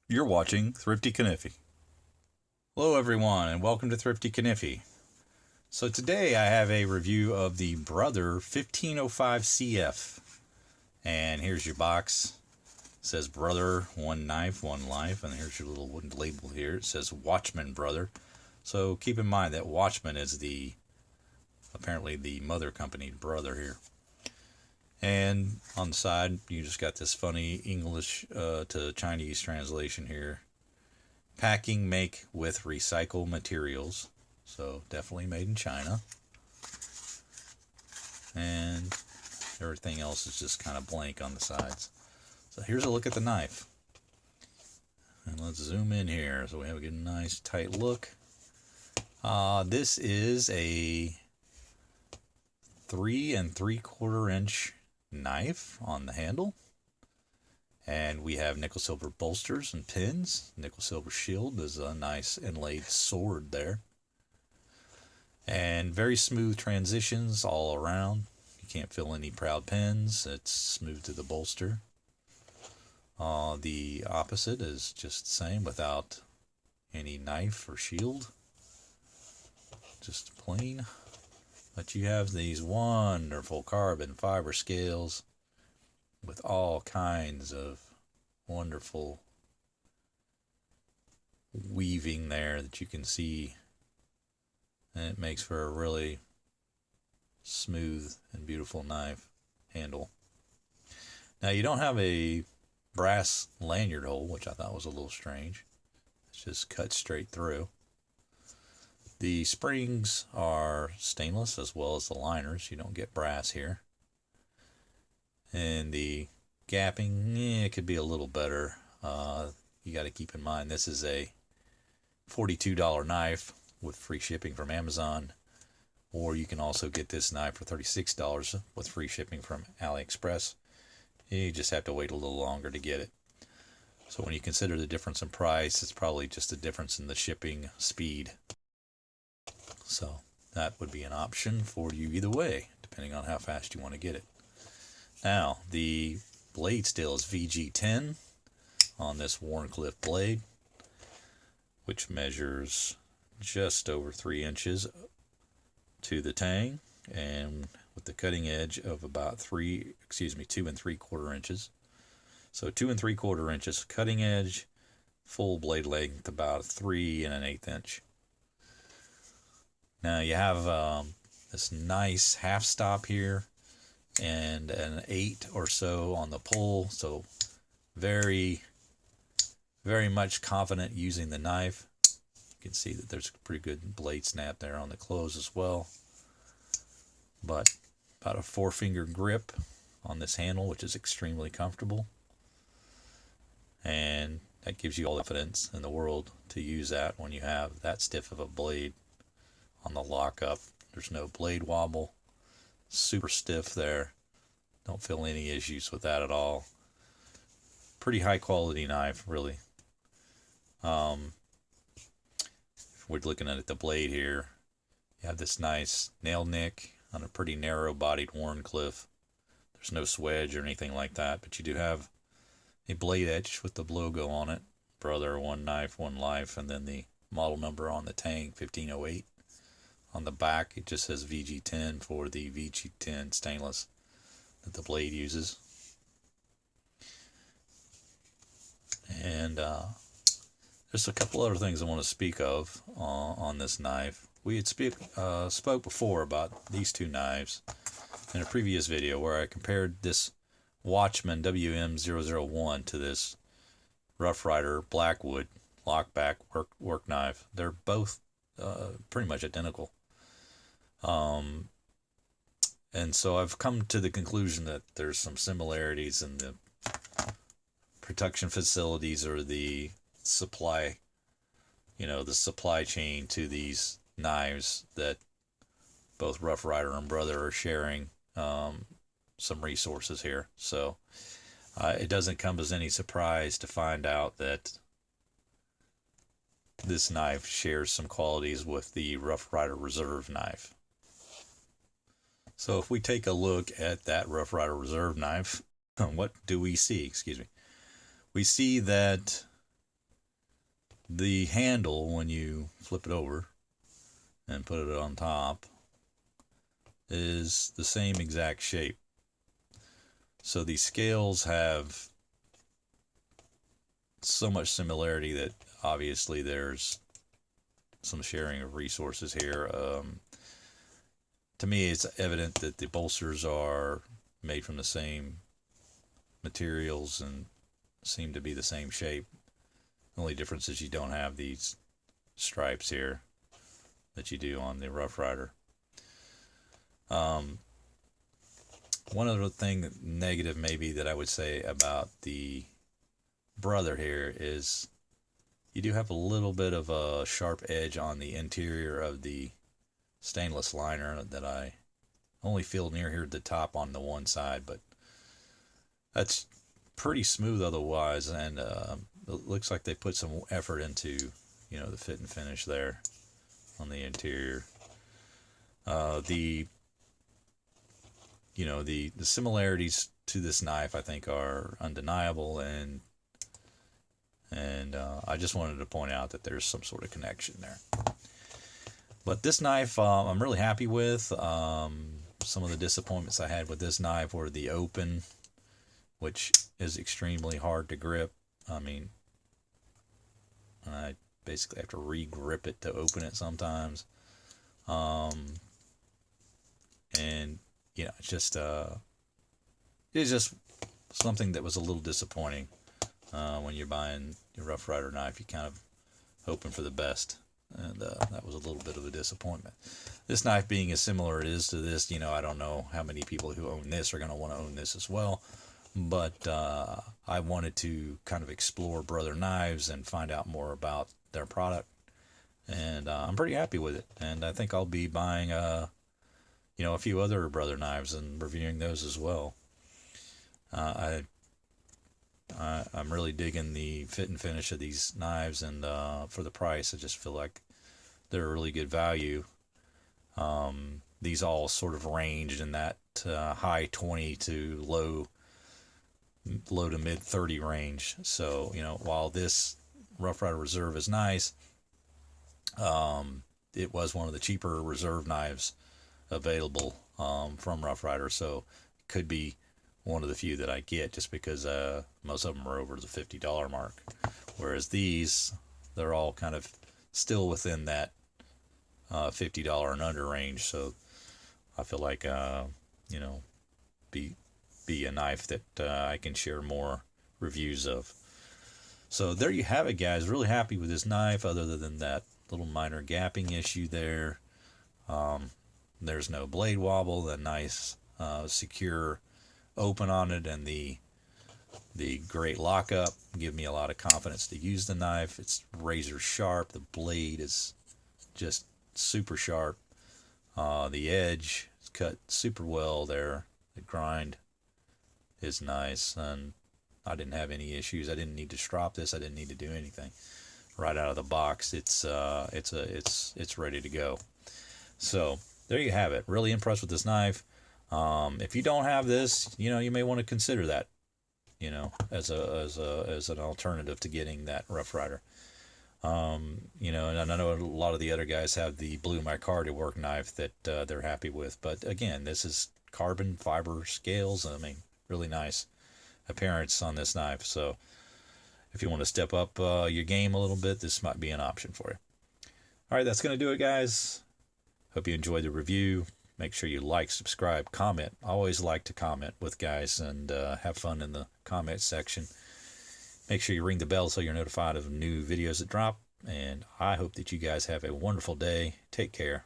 You're watching Thrifty Kaniffy. Hello everyone and welcome to Thrifty Kaniffy. So today I have a review of the Brother 1505CF. And here's your box. It says Brother, one knife, one life. And here's your little wooden label here. It says Watchman Brother. So keep in mind that Watchman is apparently the mother company Brother here. And on the side, you just got this funny English to Chinese translation here. Packing make with recycled materials. So definitely made in China. And everything else is just kind of blank on the sides. So here's a look at the knife. And let's zoom in here so we have a good nice tight look. This is a 3 3/4 inch knife on the handle. And we have nickel silver bolsters and pins. Nickel silver shield. There's a nice inlaid sword there. And very smooth transitions all around. You can't feel any proud pins. It's smooth to the bolster. The opposite is just the same without any knife or shield. Just plain. But you have these wonderful carbon fiber scales with all kinds of wonderful weaving there that you can see, and it makes for a really smooth and beautiful knife handle. Now you don't have a brass lanyard hole, which I thought was a little strange. It's just cut straight through. The springs are stainless as well as the liners. You don't get brass here. And the gapping, it could be a little better. You got to keep in mind this is a $42 knife with free shipping from Amazon, or you can also get this knife for $36 with free shipping from AliExpress. You just have to wait a little longer to get it. So when you consider the difference in price, it's probably just a difference in the shipping speed. So that would be an option for you either way, depending on how fast you want to get it. Now, the blade steel is VG10 on this Wharncliffe blade, which measures just over 3 inches to the tang, and with the cutting edge of about 2 3/4 inches. So 2 3/4 inches cutting edge, full blade length about 3 1/8 inch. Now you have this nice half stop here and an 8 or so on the pull, so very much confident using the knife. You can see that there's a pretty good blade snap there on the close as well, but about a 4-finger grip on this handle, which is extremely comfortable, and that gives you all the confidence in the world to use that when you have that stiff of a blade on the lockup. There's no blade wobble. Super stiff there. Don't feel any issues with that at all. Pretty high quality knife, really. If we're looking at the blade here, you have this nice nail nick on a pretty narrow bodied Wharncliffe. There's no swedge or anything like that, but you do have a blade edge with the logo on it. Brother, one knife, one life, and then the model number on the tang, 1508. On the back, it just says VG10 for the VG10 stainless that the blade uses. And just a couple other things I want to speak of on this knife. We had spoke before about these two knives in a previous video where I compared this Watchman WM001 to this Rough Rider Blackwood lockback work knife. They're both pretty much identical. And so I've come to the conclusion that there's some similarities in the production facilities or the supply, the supply chain to these knives, that both Rough Rider and Brother are sharing some resources here. So it doesn't come as any surprise to find out that this knife shares some qualities with the Rough Rider Reserve knife. So if we take a look at that Rough Rider Reserve knife, what do we see? We see that The handle, when you flip it over and put it on top, is the same exact shape. So these scales have so much similarity that obviously there's some sharing of resources here. To me, it's evident that the bolsters are made from the same materials and seem to be the same shape. The only difference is you don't have these stripes here that you do on the Rough Rider. One other thing negative maybe that I would say about the Brother here is you do have a little bit of a sharp edge on the interior of the stainless liner that I only feel near here at the top on the one side, but that's pretty smooth otherwise, and it looks like they put some effort into, you know, the fit and finish there on the interior. The similarities to this knife I think are undeniable, and I just wanted to point out that there's some sort of connection there. But this knife I'm really happy with. Some of the disappointments I had with this knife were the open, which is extremely hard to grip. I mean, I basically have to re-grip it to open it sometimes. And you know, it's just something that was a little disappointing. When you're buying your Rough Rider knife, you're kind of hoping for the best, and that was a little bit of a disappointment. This knife being as similar it is to this, you know, I don't know how many people who own this are going to want to own this as well, but I wanted to kind of explore Brother knives and find out more about their product, and I'm pretty happy with it, and I think I'll be buying a few other Brother knives and reviewing those as well. I'm really digging the fit and finish of these knives, and for the price, I just feel like they're a really good value. These all sort of ranged in that high 20 to low to mid 30 range. So, you know, while this Rough Rider Reserve is nice, it was one of the cheaper reserve knives available from Rough Rider, so it could be one of the few that I get, just because most of them are over the $50 mark, whereas these, they're all kind of still within that $50 and under range. So I feel like be a knife that I can share more reviews of. So there you have it, guys. Really happy with this knife, other than that little minor gapping issue there. There's no blade wobble, the nice secure open on it, and the great lockup give me a lot of confidence to use the knife. It's razor sharp. The blade is just super sharp. The edge is cut super well there. The grind is nice, and I didn't have any issues. I didn't need to strop this. I didn't need to do anything. Right out of the box, it's ready to go. So there you have it. Really impressed with this knife. If you don't have this, you know, you may want to consider that, you know, as an alternative to getting that Rough Rider. You know, and I know a lot of the other guys have the Blue Micarta work knife that they're happy with, but again, this is carbon fiber scales. I mean, really nice appearance on this knife. So if you want to step up your game a little bit, this might be an option for you. All right, that's going to do it, guys. Hope you enjoyed the review. Make sure you like, subscribe, comment. I always like to comment with guys and have fun in the comment section. Make sure you ring the bell so you're notified of new videos that drop. And I hope that you guys have a wonderful day. Take care.